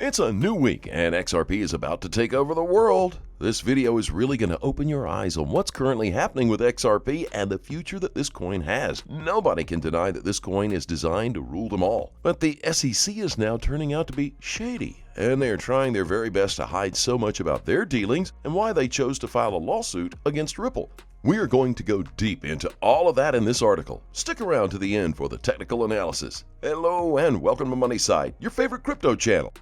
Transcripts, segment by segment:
It's a new week and XRP is about to take over the world. This video is really going to open your eyes on what's currently happening with XRP and the future that this coin has. Nobody can deny that this coin is designed to rule them all. But the SEC is now turning out to be shady, and they are trying their very best to hide so much about their dealings and why they chose to file a lawsuit against Ripple. We are going to go deep into all of that in this article. Stick around to the end for the technical analysis. Hello and welcome to MoneySide, your favorite crypto channel.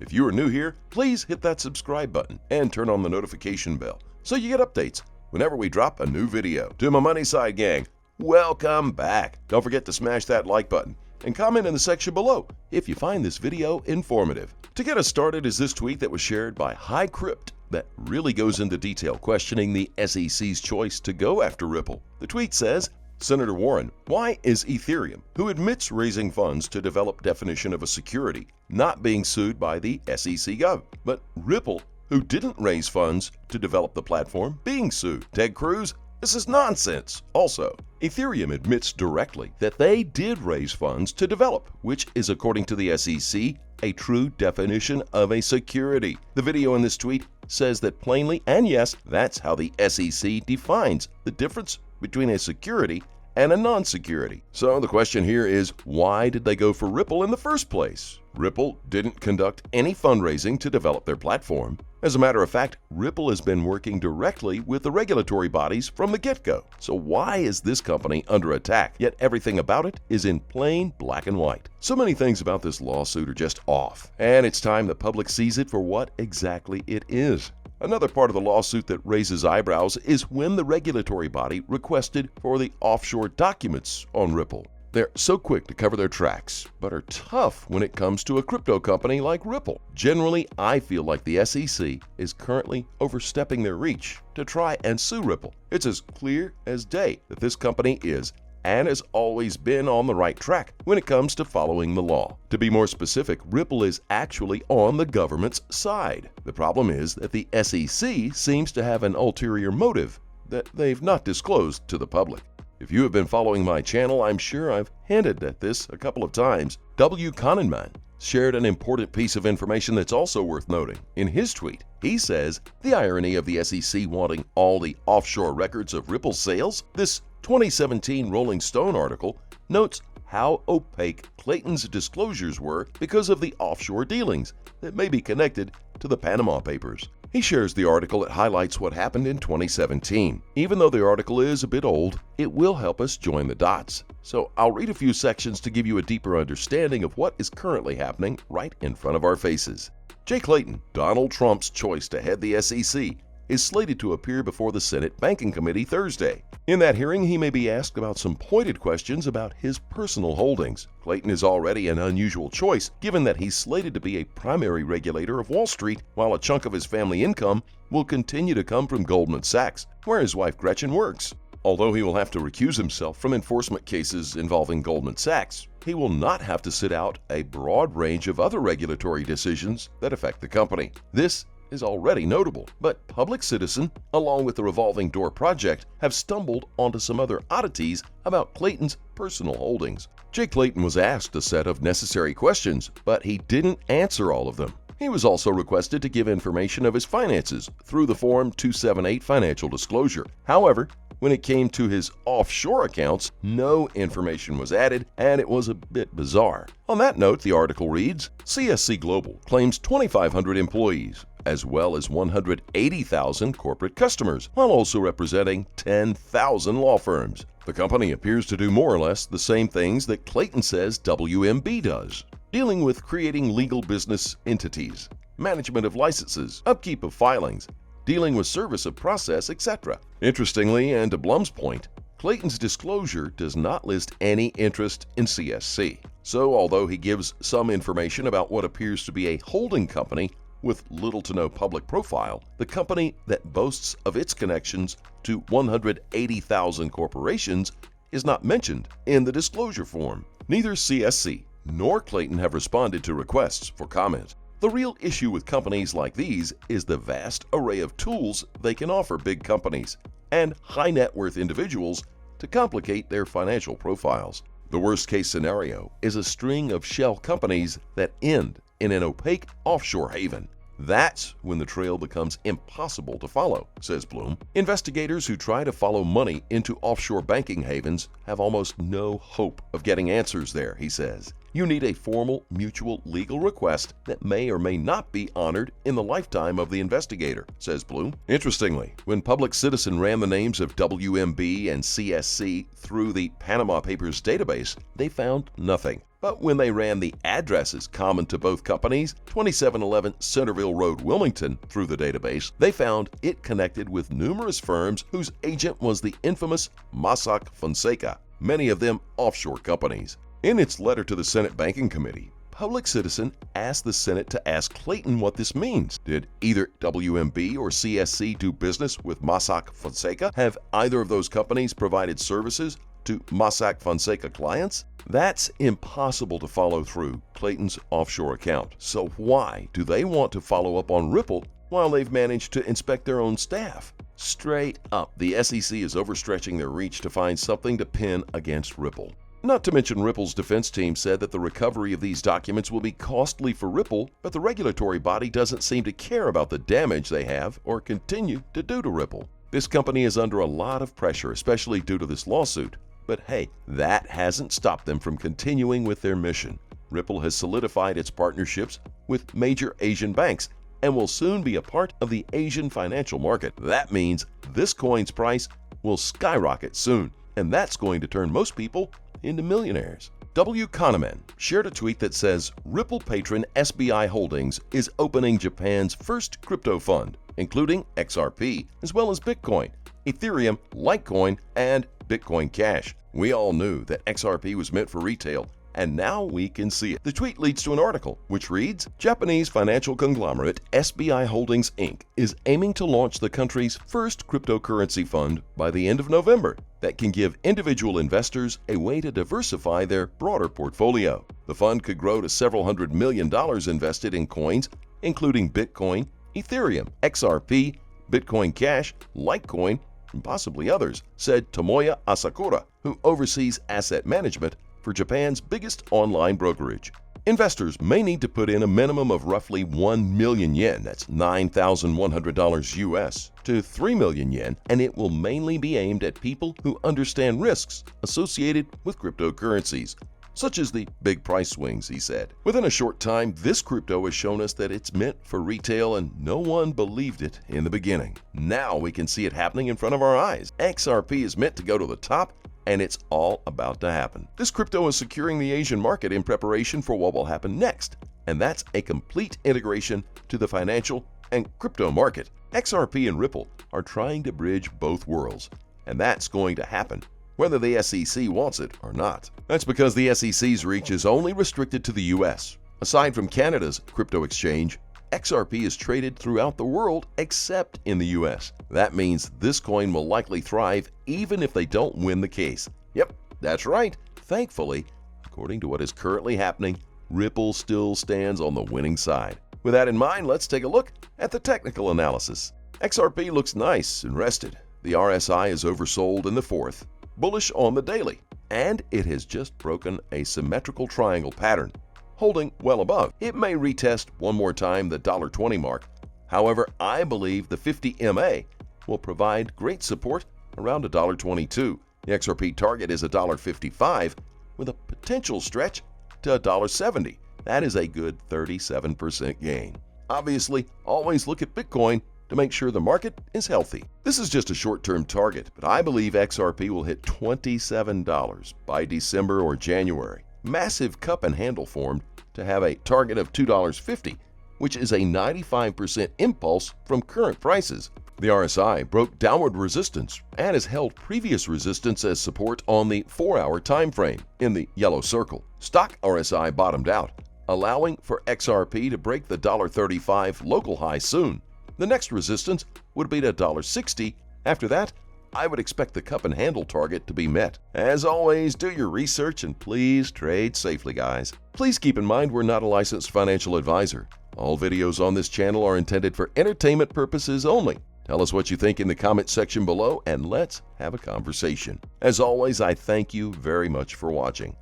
If you are new here, please hit that subscribe button and turn on the notification bell so you get updates whenever we drop a new video. To my MoneySide gang, welcome back. Don't forget to smash that like button and comment in the section below if you find this video informative. To get us started is this tweet that was shared by HighCrypt that really goes into detail questioning the SEC's choice to go after Ripple. The tweet says, Senator Warren, why is Ethereum, who admits raising funds to develop definition of a security, not being sued by the SEC Gov, but Ripple, who didn't raise funds to develop the platform, being sued? Ted Cruz, this is nonsense. Also, Ethereum admits directly that they did raise funds to develop, which is, according to the SEC, a true definition of a security. The video in this tweet says that plainly, and yes, that's how the SEC defines the difference between a security and a non-security. So the question here is, why did they go for Ripple in the first place? Ripple didn't conduct any fundraising to develop their platform. As a matter of fact, Ripple has been working directly with the regulatory bodies from the get-go. So why is this company under attack? Yet everything about it is in plain black and white. So many things about this lawsuit are just off, and it's time the public sees it for what exactly it is. Another part of the lawsuit that raises eyebrows is when the regulatory body requested for the offshore documents on Ripple. They're so quick to cover their tracks, but are tough when it comes to a crypto company like Ripple. Generally, I feel like the SEC is currently overstepping their reach to try and sue Ripple. It's as clear as day that this company is and has always been on the right track when it comes to following the law. To be more specific, Ripple is actually on the government's side. The problem is that the SEC seems to have an ulterior motive that they've not disclosed to the public. If you have been following my channel, I'm sure I've hinted at this a couple of times. W. Kahneman shared an important piece of information that's also worth noting. In his tweet, he says, the irony of the SEC wanting all the offshore records of Ripple sales. This 2017 Rolling Stone article notes how opaque Clayton's disclosures were because of the offshore dealings that may be connected to the Panama Papers. He shares the article that highlights what happened in 2017. Even though the article is a bit old, it will help us join the dots. So I'll read a few sections to give you a deeper understanding of what is currently happening right in front of our faces. Jay Clayton, Donald Trump's choice to head the SEC, is slated to appear before the Senate Banking Committee Thursday. In that hearing, he may be asked about some pointed questions about his personal holdings. Clayton is already an unusual choice, given that he's slated to be a primary regulator of Wall Street, while a chunk of his family income will continue to come from Goldman Sachs, where his wife Gretchen works. Although he will have to recuse himself from enforcement cases involving Goldman Sachs, he will not have to sit out a broad range of other regulatory decisions that affect the company. This is already notable, but Public Citizen, along with the Revolving Door Project, have stumbled onto some other oddities about Clayton's personal holdings. Jay Clayton was asked a set of necessary questions, but he didn't answer all of them. He was also requested to give information of his finances through the Form 278 financial disclosure. However, when it came to his offshore accounts, no information was added, and it was a bit bizarre. On that note, the article reads, CSC Global claims 2,500 employees, as well as 180,000 corporate customers, while also representing 10,000 law firms. The company appears to do more or less the same things that Clayton says WMB does, dealing with creating legal business entities, management of licenses, upkeep of filings, dealing with service of process, etc. Interestingly, and to Blum's point, Clayton's disclosure does not list any interest in CSC. So although he gives some information about what appears to be a holding company with little to no public profile, the company that boasts of its connections to 180,000 corporations is not mentioned in the disclosure form. Neither CSC nor Clayton have responded to requests for comment. The real issue with companies like these is the vast array of tools they can offer big companies and high net worth individuals to complicate their financial profiles. The worst case scenario is a string of shell companies that end in an opaque offshore haven. That's when the trail becomes impossible to follow, says Bloom. Investigators who try to follow money into offshore banking havens have almost no hope of getting answers there, he says. You need a formal mutual legal request that may or may not be honored in the lifetime of the investigator, says Bloom. Interestingly, when Public Citizen ran the names of WMB and CSC through the Panama Papers database, they found nothing. But when they ran the addresses common to both companies, 2711 Centerville Road, Wilmington, through the database, they found it connected with numerous firms whose agent was the infamous Mossack Fonseca, many of them offshore companies. In its letter to the Senate Banking Committee, Public Citizen asked the Senate to ask Clayton what this means. Did either WMB or CSC do business with Mossack Fonseca? Have either of those companies provided services to Mossack Fonseca clients? That's impossible to follow through Clayton's offshore account. So why do they want to follow up on Ripple while they've managed to inspect their own staff? Straight up, the SEC is overstretching their reach to find something to pin against Ripple. Not to mention, Ripple's defense team said that the recovery of these documents will be costly for Ripple, but the regulatory body doesn't seem to care about the damage they have or continue to do to Ripple. This company is under a lot of pressure, especially due to this lawsuit. But hey, that hasn't stopped them from continuing with their mission. Ripple has solidified its partnerships with major Asian banks and will soon be a part of the Asian financial market. That means this coin's price will skyrocket soon, and that's going to turn most people into millionaires. W. Kahneman shared a tweet that says Ripple patron SBI Holdings is opening Japan's first crypto fund, including XRP, as well as Bitcoin, Ethereum, Litecoin, and Bitcoin Cash. We all knew that XRP was meant for retail, and now we can see it. The tweet leads to an article which reads, Japanese financial conglomerate SBI Holdings Inc. is aiming to launch the country's first cryptocurrency fund by the end of November that can give individual investors a way to diversify their broader portfolio. The fund could grow to several $100 million invested in coins, including Bitcoin, Ethereum, XRP, Bitcoin Cash, Litecoin, and possibly others, said Tomoya Asakura, who oversees asset management for Japan's biggest online brokerage. Investors may need to put in a minimum of roughly 1 million yen, that's $9,100 US, to 3 million yen, and it will mainly be aimed at people who understand risks associated with cryptocurrencies, such as the big price swings, he said. Within a short time, this crypto has shown us that it's meant for retail, and no one believed it in the beginning. Now we can see it happening in front of our eyes. XRP is meant to go to the top, and it's all about to happen. This crypto is securing the Asian market in preparation for what will happen next, and that's a complete integration to the financial and crypto market. XRP and Ripple are trying to bridge both worlds, and that's going to happen whether the SEC wants it or not. That's because the SEC's reach is only restricted to the US. Aside from Canada's crypto exchange, XRP is traded throughout the world except in the US. That means this coin will likely thrive even if they don't win the case. Yep, that's right. Thankfully, according to what is currently happening, Ripple still stands on the winning side. With that in mind, let's take a look at the technical analysis. XRP looks nice and rested. The RSI is oversold in the fourth, bullish on the daily, and it has just broken a symmetrical triangle pattern, holding well above. It may retest one more time the $1.20 mark. However, I believe the 50 MA will provide great support around $1.22. The XRP target is $1.55 with a potential stretch to $1.70. That is a good 37% gain. Obviously, always look at Bitcoin to make sure the market is healthy. This is just a short-term target, but I believe XRP will hit $27 by December or January. Massive cup and handle formed to have a target of $2.50, which is a 95% impulse from current prices. The RSI broke downward resistance and has held previous resistance as support on the 4-hour time frame in the yellow circle. Stock RSI bottomed out, allowing for XRP to break the $1.35 local high soon. The next resistance would be to $1.60. After that, I would expect the cup and handle target to be met. As always, do your research and please trade safely, guys. Please keep in mind we're not a licensed financial advisor. All videos on this channel are intended for entertainment purposes only. Tell us what you think in the comment section below and let's have a conversation. As always, I thank you very much for watching.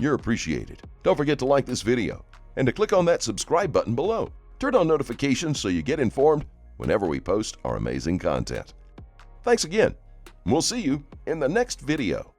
You're appreciated. Don't forget to like this video. and to click on that subscribe button below. Turn on notifications so you get informed whenever we post our amazing content. Thanks again. We'll see you in the next video.